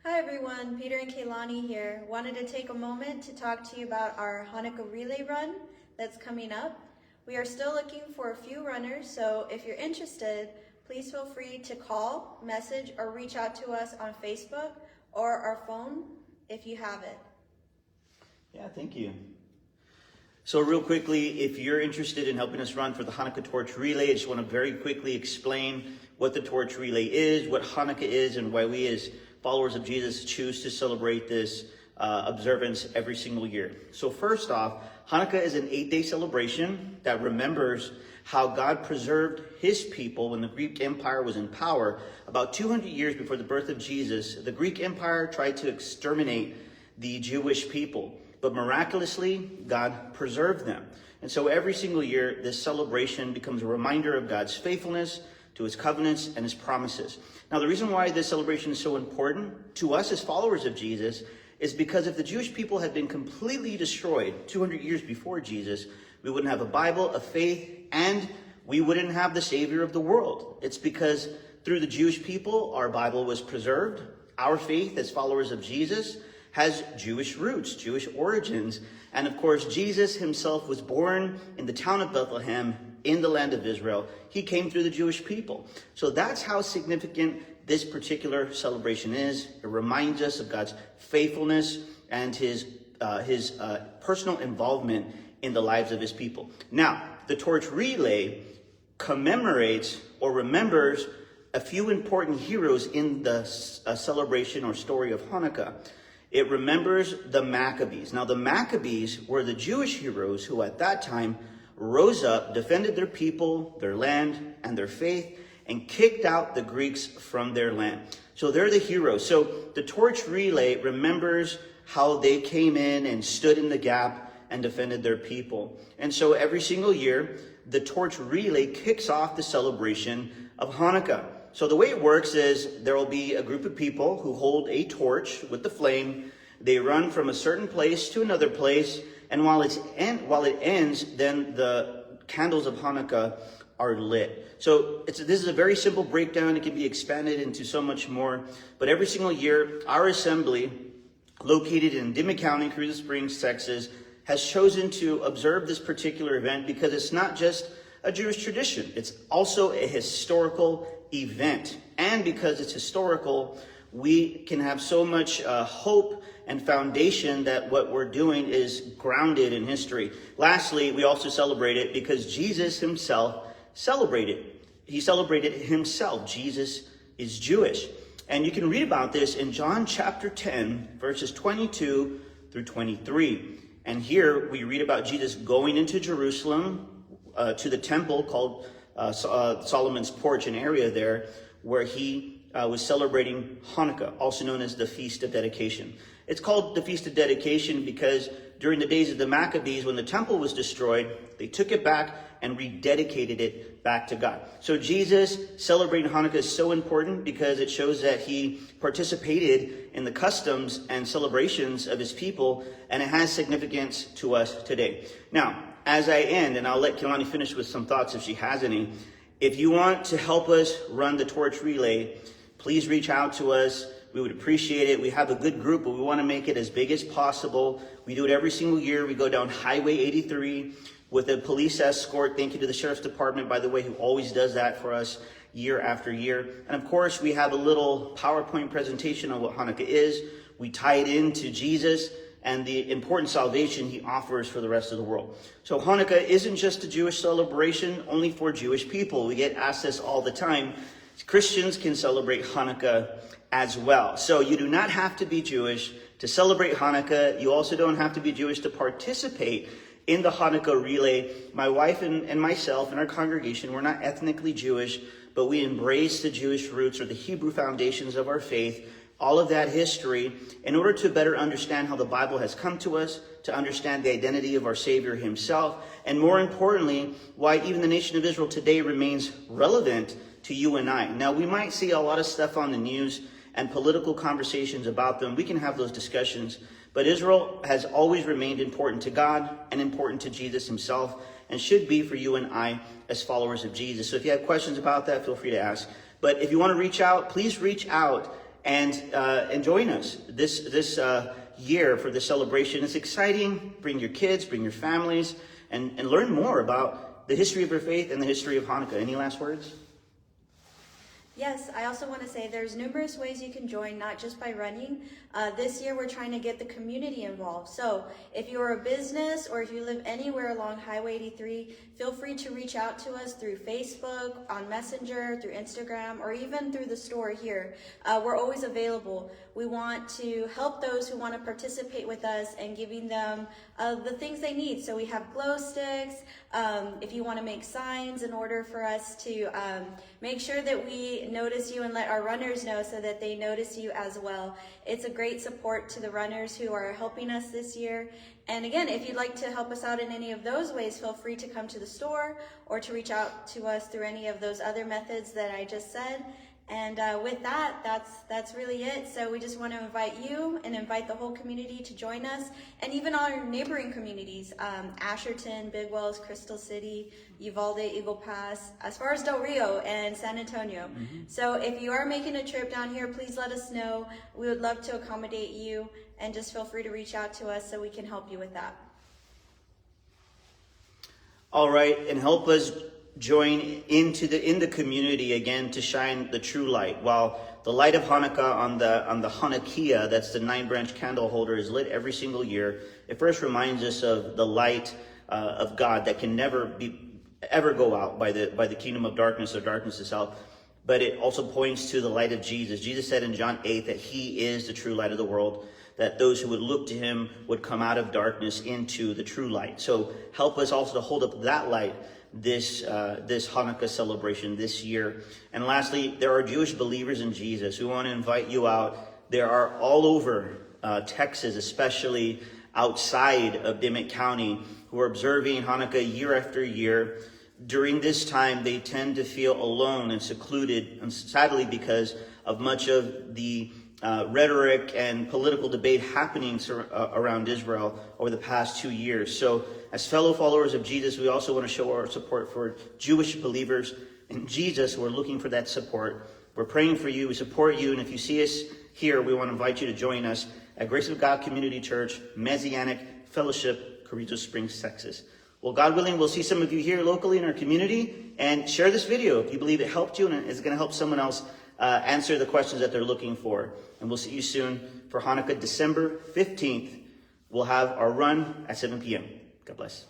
Hi everyone, Peter and Kaylani here. Wanted to take a moment to talk to you about our Hanukkah relay run that's coming up. We are still looking for a few runners, so if you're interested, please feel free to call, message, or reach out to us on Facebook or our phone if you have it. Yeah, thank you. So real quickly, if you're interested in helping us run for the Hanukkah Torch Relay, I just want to very quickly explain what the Torch Relay is, what Hanukkah is, and why we as followers of Jesus choose to celebrate this observance every single year. So first off, Hanukkah is an 8-day celebration that remembers how God preserved his people when the Greek Empire was in power. About 200 years before the birth of Jesus, the Greek Empire tried to exterminate the Jewish people, but miraculously, God preserved them. And so every single year, this celebration becomes a reminder of God's faithfulness to his covenants and his promises. Now, the reason why this celebration is so important to us as followers of Jesus is because if the Jewish people had been completely destroyed 200 years before Jesus, we wouldn't have a Bible, a faith, and we wouldn't have the Savior of the world. It's because through the Jewish people, our Bible was preserved. Our faith as followers of Jesus has Jewish roots, Jewish origins. And of course, Jesus himself was born in the town of Bethlehem in the land of Israel. He came through the Jewish people. So that's how significant this particular celebration is. It reminds us of God's faithfulness and his personal involvement in the lives of his people. Now, the Torch Relay commemorates or remembers a few important heroes in the celebration or story of Hanukkah. It remembers the Maccabees. Now, the Maccabees were the Jewish heroes who at that time rose up, defended their people, their land, and their faith, and kicked out the Greeks from their land. So they're the heroes. So the Torch Relay remembers how they came in and stood in the gap and defended their people. And so every single year, the Torch Relay kicks off the celebration of Hanukkah. So the way it works is there will be a group of people who hold a torch with the flame. They run from a certain place to another place. And while it ends, then the candles of Hanukkah are lit. So this is a very simple breakdown. It can be expanded into so much more. But every single year, our assembly, located in Dimmit County, Carrizo Springs, Texas, has chosen to observe this particular event because it's not just a Jewish tradition. It's also a historical event. And because it's historical, we can have so much hope and foundation that what we're doing is grounded in history. Lastly, we also celebrate it because Jesus himself celebrated. He celebrated himself. Jesus is Jewish. And you can read about this in John chapter 10, verses 22 through 23. And here we read about Jesus going into Jerusalem to the temple called Solomon's Porch, an area there where he was celebrating Hanukkah, also known as the Feast of Dedication. It's called the Feast of Dedication because during the days of the Maccabees, when the temple was destroyed, they took it back and rededicated it back to God. So Jesus celebrating Hanukkah is so important because it shows that he participated in the customs and celebrations of his people, and it has significance to us today. Now, as I end, and I'll let Kehlani finish with some thoughts if she has any, if you want to help us run the Torch Relay, please reach out to us. We would appreciate it. We have a good group, but we want to make it as big as possible. We do it every single year. We go down Highway 83 with a police escort. Thank you to the Sheriff's Department, by the way, who always does that for us year after year. And of course, we have a little PowerPoint presentation on what Hanukkah is. We tie it into Jesus and the important salvation he offers for the rest of the world. So Hanukkah isn't just a Jewish celebration only for Jewish people. We get asked this all the time. Christians can celebrate Hanukkah as well. So you do not have to be Jewish to celebrate Hanukkah. You also don't have to be Jewish to participate in the Hanukkah relay. My wife and myself and our congregation, we're not ethnically Jewish, but we embrace the Jewish roots or the Hebrew foundations of our faith, all of that history, in order to better understand how the Bible has come to us, to understand the identity of our Savior himself, and more importantly, why even the nation of Israel today remains relevant to you and I. Now, we might see a lot of stuff on the news and political conversations about them. We can have those discussions. But Israel has always remained important to God and important to Jesus himself, and should be for you and I as followers of Jesus. So if you have questions about that, feel free to ask. But if you want to reach out, please reach out and join us this year for the celebration. It's exciting. Bring your kids, bring your families, and learn more about the history of your faith and the history of Hanukkah. Any last words? Yes, I also want to say there's numerous ways you can join, not just by running. This year we're trying to get the community involved. So if you're a business or if you live anywhere along Highway 83, feel free to reach out to us through Facebook, on Messenger, through Instagram, or even through the store here. We're always available. We want to help those who want to participate with us and giving them the things they need. So we have glow sticks. If you want to make signs in order for us to make sure that we notice you and let our runners know so that they notice you as well. It's a great support to the runners who are helping us this year. And again, if you'd like to help us out in any of those ways, feel free to come to the store or to reach out to us through any of those other methods that I just said. And with that, that's really it. So we just want to invite you and invite the whole community to join us, and even our neighboring communities, Asherton, Big Wells, Crystal City, Uvalde, Eagle Pass, as far as Del Rio and San Antonio. So if you are making a trip down here, please let us know. We would love to accommodate you, and just feel free to reach out to us so we can help you with that. All right, and help us join in the community again to shine the true light. While the light of Hanukkah on the Hanukkah, that's the 9-branch candle holder, is lit every single year, it first reminds us of the light of God that can never ever go out by the kingdom of darkness or darkness itself. But it also points to the light of Jesus. Jesus said in John 8 that he is the true light of the world, that those who would look to him would come out of darkness into the true light. So help us also to hold up that light this Hanukkah celebration this year. And lastly, there are Jewish believers in Jesus. We want to invite you out. There are all over Texas, especially outside of Dimmit County, who are observing Hanukkah year after year. During this time, they tend to feel alone and secluded, and sadly because of much of the rhetoric and political debate happening around Israel over the past 2 years. So as fellow followers of Jesus, we also want to show our support for Jewish believers in Jesus who are looking for that support. We're praying for you. We support you. And if you see us here, we want to invite you to join us at Grace of God Community Church, Messianic Fellowship, Carrizo Springs, Texas. Well, God willing, we'll see some of you here locally in our community, and share this video if you believe it helped you and it's going to help someone else answer the questions that they're looking for. And we'll see you soon for Hanukkah, December 15th. We'll have our run at 7 p.m. God bless.